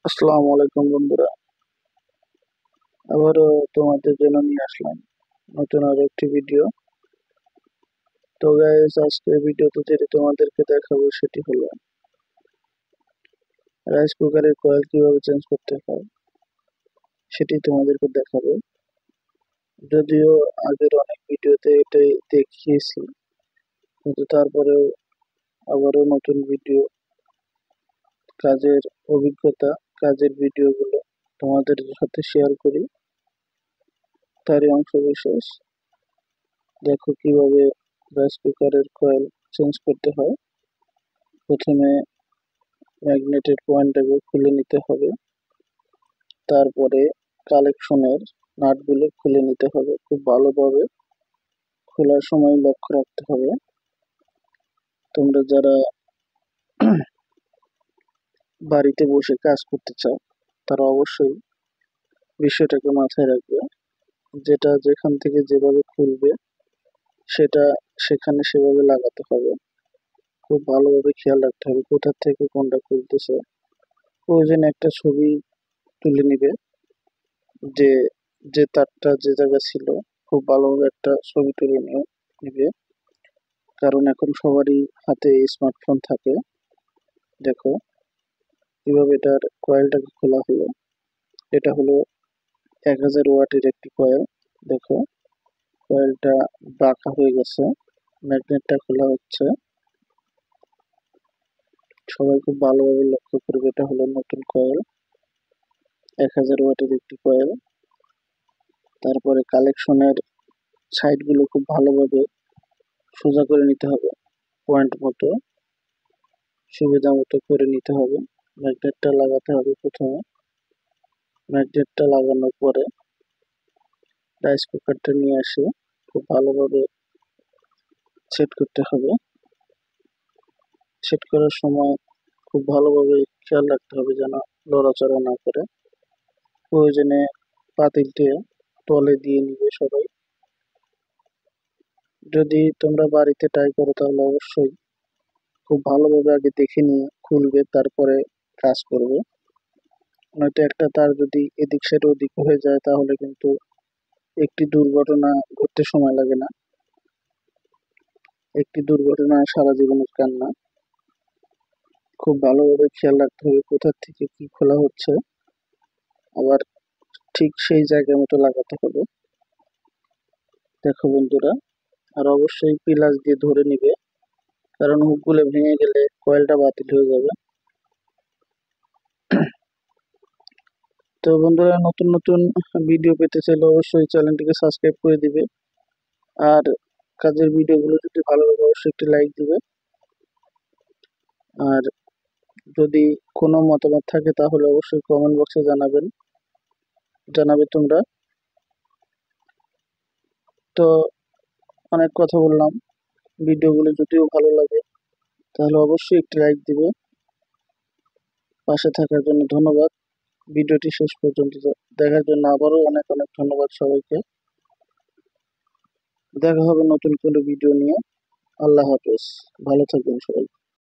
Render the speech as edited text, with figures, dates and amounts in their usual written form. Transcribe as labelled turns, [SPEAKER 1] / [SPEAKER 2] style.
[SPEAKER 1] আসসালামু আলাইকুম বন্ধুরা, আবারও তোমাদের জন্য নিয়ে আসলাম নতুন আরো একটি ভিডিও। তো গাইস, আজকের ভিডিওতে যেটি তোমাদেরকে দেখাবো সেটি হলো রাইস কুকারের কয়েল কিভাবে চেঞ্জ করতে হয় সেটি তোমাদেরকে দেখাবো। যদিও আগের অনেক ভিডিওতে এটাই দেখিয়েছি, কিন্তু তারপরেও আবারও নতুন ভিডিও, কাজের অভিজ্ঞতা, কাজের ভিডিওগুলো তোমাদের সাথে শেয়ার করি, তারই অংশ বিশেষ। দেখো কিভাবে রাইস কুকারের কয়েল চেঞ্জ করতে হয়। প্রথমে ম্যাগনেটের পয়েন্টটাকে খুলে নিতে হবে, তারপরে কালেকশনের নাটগুলো খুলে নিতে হবে। খুব ভালোভাবে খোলার সময় লক্ষ্য রাখতে হবে। তোমরা যারা বাড়িতে বসে কাজ করতে চাও তারা অবশ্যই বিষয়টাকে মাথায় রাখবে, যেটা যেখান থেকে যেভাবে খুলবে সেটা সেখানে সেভাবে লাগাতে হবে। খুব ভালোভাবে খেয়াল রাখতে হবে কোথা থেকে কোনটা খুলতেছে। প্রয়োজনে একটা ছবি তুলে নিবে, যে যে তারটা যে জায়গায় ছিল খুব ভালোভাবে একটা ছবি তুলে নিবে, কারণ এখন সবারই হাতে স্মার্টফোন থাকে। দেখো কিভাবে এটার কয়েলটাকে খোলা হলো। এটা হলো 1000 ওয়াটের একটি কয়েল। দেখো কয়েলটা বাঁকা হয়ে গেছে, ম্যাগনেটটা খোলা হচ্ছে। সবাই খুব ভালোভাবে লক্ষ্য করবে, এটা হলো নতুন কয়েল, 1000 ওয়াটের একটি কয়েল। তারপরে কালেকশনের সাইডগুলো খুব ভালোভাবে সোজা করে নিতে হবে, পয়েন্ট মতো সুবিধা মতো করে নিতে হবে। ম্যাগনেটটা লাগাতে হবে প্রথমে। ম্যাগনেটটা লাগানোর পরে রাইস কুকারটা নিয়ে আসে খুব ভালোভাবে সেট করতে হবে। সেট করার সময় খুব ভালোভাবে খেয়াল রাখতে হবে যেন নড়াচড়া না করে। প্রয়োজনে পাতিলটি তলে দিয়ে নিবে সবাই। যদি তোমরা বাড়িতে ট্রাই করো তাহলে অবশ্যই খুব ভালোভাবে আগে দেখে নিয়ে খুলবে, তারপরে কাজ করবে। নয়তো একটা তার যদি এদিক সেদিক ওদিক হয়ে যায় তাহলে কিন্তু একটি দুর্ঘটনা ঘটতে সময় লাগে না। একটি দুর্ঘটনা সারা জীবনের কান্না। খুব ভালোভাবে খেয়াল রাখতে হবে কোথা থেকে কি খোলা হচ্ছে, আবার ঠিক সেই জায়গা মতো লাগাতে হবে। দেখো বন্ধুরা, আর অবশ্যই পিলাস দিয়ে ধরে নিবে, কারণ হুকগুলো ভেঙে গেলে কয়েলটা বাতিল হয়ে যাবে। তো বন্ধুরা, নতুন নতুন ভিডিও পেতে চাইলে অবশ্যই চ্যানেলটিকে সাবস্ক্রাইব করে দিবে। আর কাজের ভিডিওগুলো যদি ভালো লাগে অবশ্যই একটি লাইক দিবে। আর যদি কোনো মতামত থাকে তাহলে অবশ্যই কমেন্ট বক্সে জানাবে তোমরা। তো অনেক কথা বললাম, ভিডিওগুলো যদিও ভালো লাগে তাহলে অবশ্যই একটি লাইক দিবে। পাশে থাকার জন্য ধন্যবাদ। ভিডিওটি শেষ পর্যন্ত দেখার জন্য আবারও অনেক অনেক ধন্যবাদ সবাইকে। দেখা হবে নতুন কোনো ভিডিও নিয়ে। আল্লাহ হাফেজ, ভালো থাকবেন সবাই।